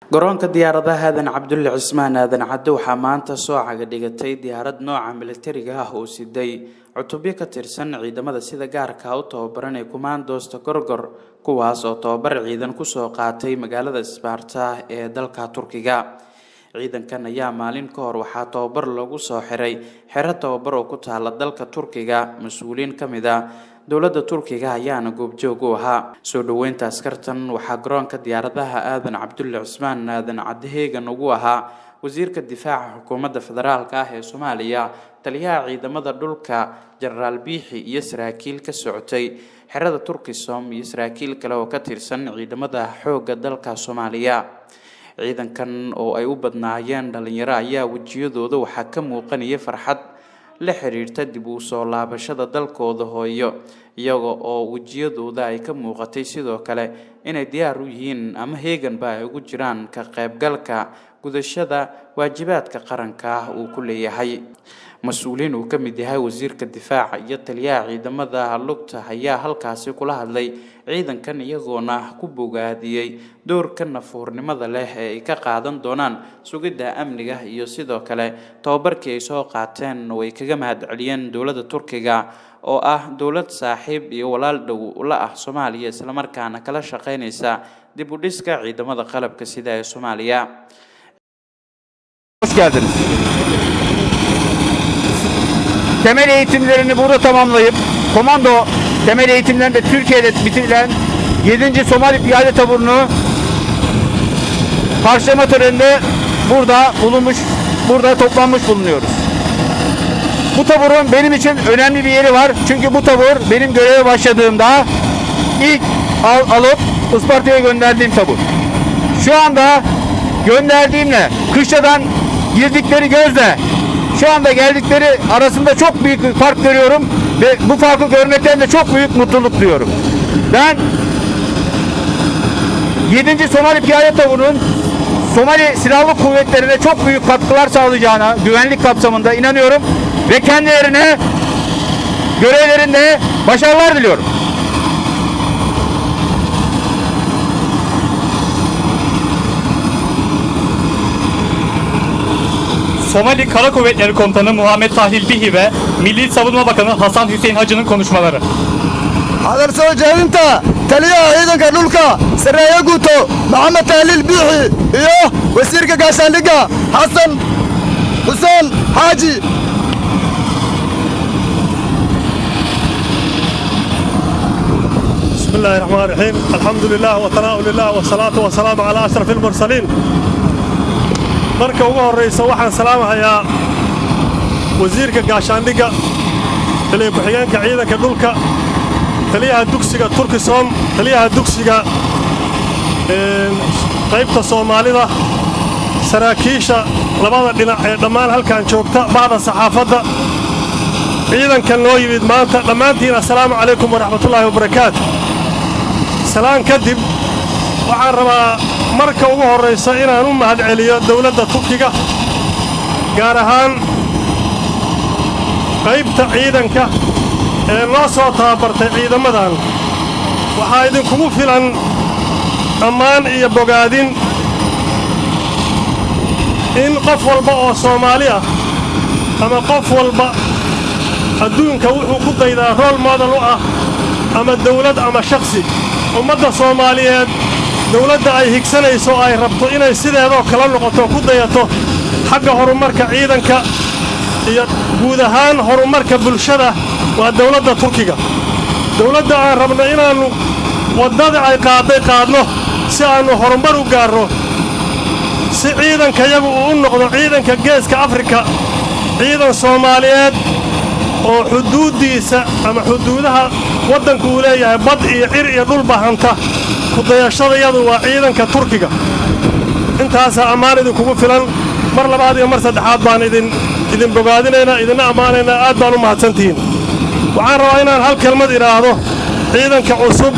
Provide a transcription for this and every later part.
garoonka diyaaradaha aadan cabdulle cismaan aadan cadde waxaa maanta soo caga dhigatay diyaarad nooca militariga ah oo siday cutubyo ka tirsan ciidamada sida gaarka ah u tababaran ee kumaandoosta gorgor kuwaas oo tababar ciidan kusoo qaatay magaalada Isbaarta ee dalka Turkiga. ciidankan ayaa maalin ka hor waxaa tababar lagu soo xiray xero tababar oo ku taala dalka Turkiga. mas'uuliin kamid ah dowladda Turkiga ayaana goobjoog u ahaa soo dhaweynta askartan. waxaa garoonka diyaaradaha aadan cabdulle cismaan aadan cadde heegan ugu ahaa wasiirka difaaca xukuumadda federaalka ah ee Soomaaliya, taliyaha ciidamada dhulka Generaal Biixi iyo saraakiil ka socotay xerada Turkisom iyo saraakiil kale oo ka tirsan ciidamada xoogga dalka Soomaaliya. ciidankan oo ay u badnaayeen dhalinyaro ayaa wajiyadooda waxaa ka muuqanaya farxad la xiriirta dib u soo laabashada dalkooda hooyo, iyaga oo wajiyadooda ay ka muuqatay sidoo kale inay diyaar u yihiin ama heeganba ay ugu jiraan ka qaybgalka gudashada waajibaadka qaranka uu ku leeyahay. mas'uuliin uu ka mid yahay wasiirka difaaca iyo taliyaha ciidamada lugta ayaa halkaasi kula hadlay ciidankan iyagoona ku bogaadiyay doorka nafuurnimada leh ee ay ka qaadan doonaan sugidda amniga iyo sidoo kale tababarkii ay soo qaateen oo ay kaga mahadceliyeen dowladda Turkiga oo ah dowlad saaxiib iyo walaal dhow la ah Soomaaliya isla markaana kala shaqeynaysa dib u dhiska ciidamada qalabka sida ee Soomaaliya. Hoş geldiniz. Temel eğitimlerini burada tamamlayıp komando temel eğitimlerinde Türkiye'de bitirilen 7. Somali Piyade Taburu'nu karşılama töreninde burada toplanmış bulunuyoruz. Bu taburun benim için önemli bir yeri var. Çünkü bu tabur benim göreve başladığımda ilk alıp Isparta'ya gönderdiğim tabur. Şu anda gönderdiğimle kışladan girdikleri gözle şu anda geldikleri arasında çok büyük bir fark görüyorum ve bu farkı görmekten de çok büyük mutluluk duyuyorum. Ben 7. Somali Piyade Taburu'nun Somali Silahlı Kuvvetleri'ne çok büyük katkılar sağlayacağına güvenlik kapsamında inanıyorum ve kendilerine görevlerinde başarılar diliyorum. Somali Kara Kuvvetleri Komutanı Muhammed Tahlil Bihi ve Milli Savunma Bakanı Hasan Hüseyin Hacı'nın konuşmaları. hadal soo jeedinta taliyaha ciidanka dhulka sareeya guuto Muhammed Tahlil Bihi iyo wasiirka gaashaandhigga Hasan Hussein Haji. Bismillahirrahmanirrahim. Elhamdülillah ve tenâulillah ve salatu ve selamu ala aşrafil mursalin. marka ugu horeysa waxaan salaamayaa wasiirka gaashaandhigga, taliyaha ku-xigeenka ciidanka dhulka, taliyaha dugsiga Turkisom, taliyaha dugsiga qaybta Soomaalida, saraakiisha labada dhinac ee dhammaan halkan joogta, bacda saxaafadda, ciidankan noo yimid maanta dhammaantiin assalaamu calaykum waraxmatullaahi wabarakaatu. salaan kadib waxaan rabaa marka ugu horeysa inaan u mahadceliyo dowladda Turkiga, gaar ahaan qaybta ciidanka ee noo soo tababartay ciidamadan. waxaa idinkugu filan ammaan iyo bogaadin in qof walba oo Soomaali ah ama qof walba adduunka wuxuu ku daydaa role model u ah ama dowlad ama shakhsi. ummadda Soomaaliyeed dowladda ay higsanayso ay rabto inay sideedoo kala noqoto ku dayato xagga horumarka ciidanka iyo guud ahaan horumarka bulshada waa dowladda Turkiga. dowladda aan rabno inaannu waddada ay qaadno si aannu horumar u gaarno, si ciidanka yagu uu u noqdo ciidanka geeska Afrika, ciidan Soomaaliyeed oo xuduudiisa ama xuduudaha waddanku uu leeyahay bad iyo cir iyo dhul bahanta. kudayashadayadu waa ciidanka Turkiga. intaasaa ammaan idinkugu filan. mar labaad iyo mar saddexaad baan idin bogaadinaynaa, idinna ammaanaynaa. aad baan u mahadsantihiin. waxaan rabaa inaan hal kelmad idhaahdo ciidanka cusub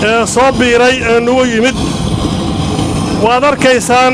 ee soo biiray ee nugu yimid. waad arkaysaan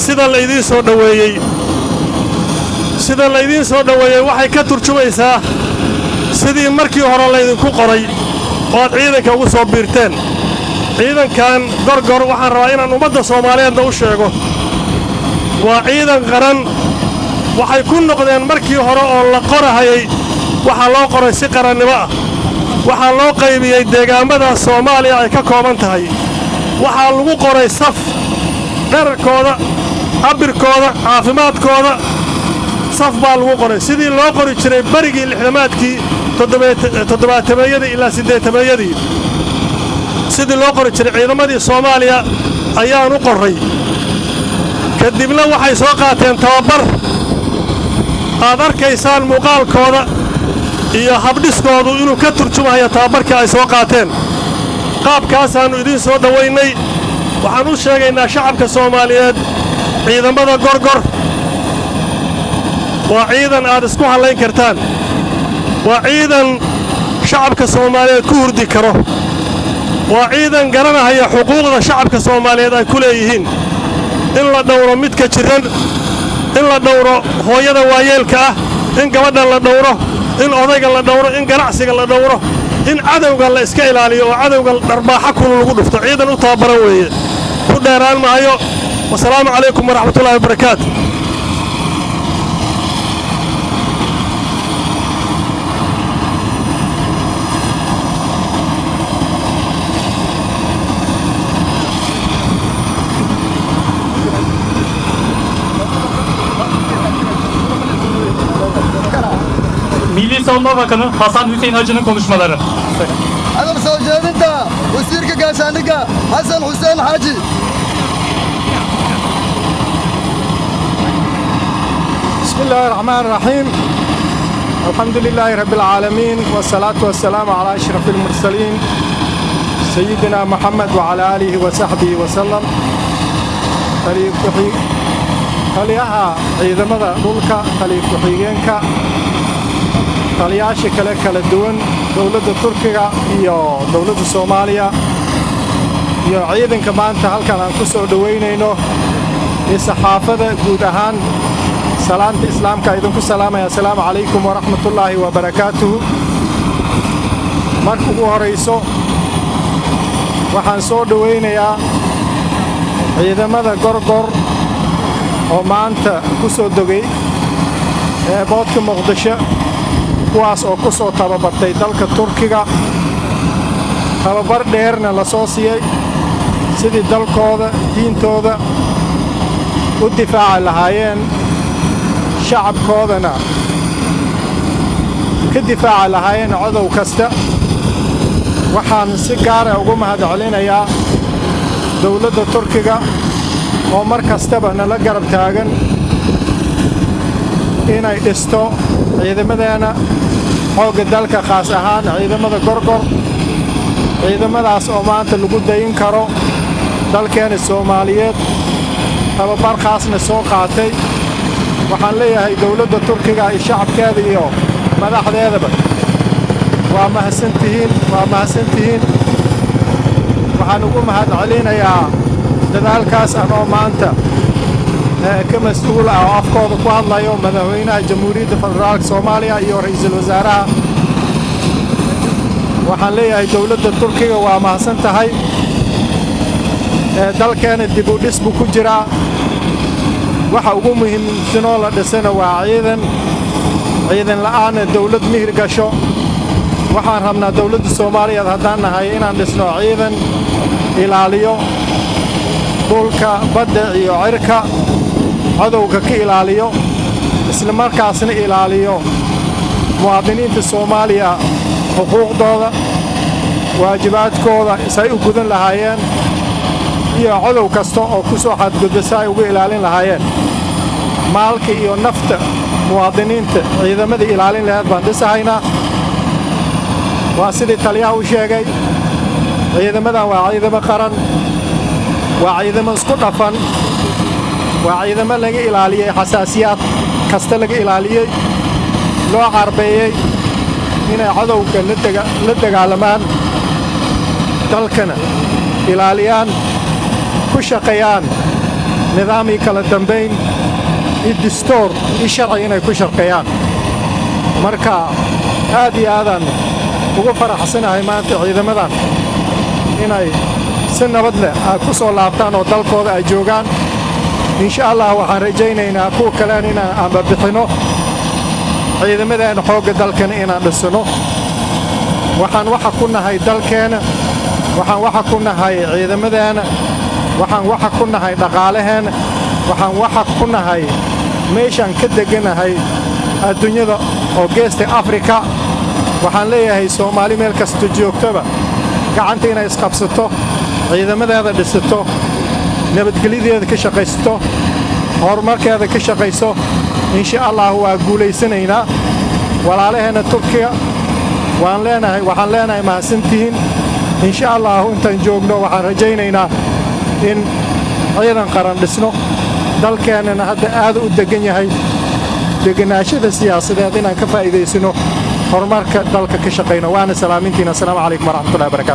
sida laydiin soo dhoweeyey. waxay ka turjumaysaa sidii markii hore laydinku qoray oo aad ciidanka ugu soo biirteen. ciidankan gorgor waxaan rabaa inaan ummadda soomaaliyeedna u sheego waa ciidan qaran waxay ku noqdeen markii hore oo la qorahayay waxaa loo qoray si qarannimo ah waxaa loo qaybiyey deegaamada soomaaliya ay ka kooban tahay waxaa lagu qoray saf dherarkooda cabirkooda caafimaadkooda saf baa lagu qoray sidii loo qori jiray barigii lixdamaadkii toddobaatameeyadii ilaa siddeetameeyadii sidii loo qori jiray ciidamadii soomaaliya ayaan u qorray kadibna waxay soo qaateen tababar aad arkaysaan muuqaalkooda iyo habdhiskoodu inuu ka turjumayo tababarkii ay soo qaateen qaabkaasaannu idiin soo dhowaynay waxaan u sheegaynaa shacabka soomaaliyeed ciidamada gorgor waa ciidan aad isku hallayn kartaan waa ciidan shacabka soomaaliyeed ku hurdi karo waa ciidan garanahaya xuquuqda shacabka soomaaliyeed ay ku leeyihiin in la dhowro midka jiran in la dhowro hooyada waayeelka ah in gabadha la dhowro in odayga la dhowro in ganacsiga la dhowro in cadowga la iska ilaaliyo oo cadowga dharbaaxa kulul lagu dhufto ciidan u tababaran weeye ku dheeraan maayo wasalaamu calaykum waraxmatullaahi wabarakaatu Milli Savunma Bakanı Hasan Hüseyin Hacı'nın konuşmaları. hadal soo jeedinta wasiirka gaashaandhigga xasan xuseen xaaji بسم الله الرحمن الرحيم الحمد لله رب العالمين والصلاة والسلام على أشرف المرسلين سيدنا محمد وعلى آله وصحبه وسلم taliyaha ciidamada dhulka taliya ku-xigeenka taliyaasha kala duwan dowladda Turkiga iyo dowladda Soomaaliya iyo ciidanka maanta halkan aan ku soo dhaweynayno iyo saxaafada guud ahaan salaanta islaamka idinku salaamaya assalaamu calaykum waraxmatullaahi wabarakaatuhu marka ugu horayso waxaan soo dhaweynayaa ciidamada gorgor oo maanta ku soo dogay boodka Muqdisho kuwaas oo ku soo tababartay dalka Turkiga tababar dheerna la soo siiyay sidii dalkooda diintooda u difaaci lahaayeen shacabkoodana ka difaaci lahaayeen cadow kasta waxaan si gaar ah ugu mahadcelinayaa dowladda Turkiga oo mar kastaba nala garab taagan inay dhisto ciidamadeena xoogga dalka khaas ahaan ciidamada gorgor ciidamadaas oo maanta lagu dayin karo dalkeena Soomaaliyeed tababar khaasna soo qaatay waxaan leeyahay dowladda Turkiga iyo shacabkeeda iyo madaxdeedaba waa mahadsantihiin waxaan ugu mahadcelinayaa dadaalkaas anoo maanta ka mas'uul ah oo afkooda ku hadlayo madaxweynaha jamhuuriyadda federaalka Soomaaliya iyo ra'iisul wasaaraha waxaan leeyahay dowladda Turkiga waa mahadsan tahay dalkeena dib u dhis buu ku jiraa waxa ugu muhiimsan oo la dhisana waa ciidan la'aan dowlad mihir gasho waxaan rabnaa dowladda Soomaaliyeed haddaan nahay inaan dhisno ciidan ilaaliyo dhulka badda iyo cirka cadowga ka ilaaliyo isla markaasna ilaaliyo muwaadiniinta Soomaaliya xuquuqdooda waajibaadkooda say u gudan lahaayeen iyo cadow kasta oo ku soo xadgudbasa ay uga ilaalin lahaayeen maalka iyo nafta muwaadiniinta ciidamada ilaalin lahayd baan dhisahaynaa waa sidii taliyaha u sheegay ciidamadan waa ciidamo qaran waa ciidamo isku dhafan waa ciidamo laga ilaaliyey xasaasiyaad kasta laga ilaaliyey loo carbeeyey inay cadowga la dagaalamaan dalkana ilaaliyaan ku shaqeeyaan nidaamii kala dambayn iyo dastuur iyo sharci inay ku shaqeeyaan marka aad iyo aadaan ugu faraxsanahay maanta ciidamadan inay si nabad leh ay ku soo laabtaan oo dalkooda ay joogaan insha allah waxaan rajaynaynaa kuwa kalena inaan ambabixino ciidamadeena xoogga dalkana inaan dhisano waxaan waxa ku nahay dalkeena waxaan waxa ku nahay ciidamadeena waxaan waxa ku nahay dhaqaalaheena waxaan waxa ku nahay meeshaan ka deganahay adduunyada oo geesta Afrika waxaan leeyahay Soomaali meel kasta joogtaba gacanta inay isqabsato ciidamadeeda dhisato nabadgelyada ka shaqaysto horumarkeeda ka shaqayso insha Allah waa guuleysanaynaa walaalaheena Turkiga waxaan leenahay mahadsantihiin insha Allah intaan joogno waxaan rajaynaynaa in ciidan qaran dhisno dalkeenana hadda aad u degan yahay deganaashada siyaasadeed inaan ka faa'iideysano horumarka dalka ka shaqeyno waana salaamintiina assalaamu calaykum waraxmatullaahi wabarakaatuh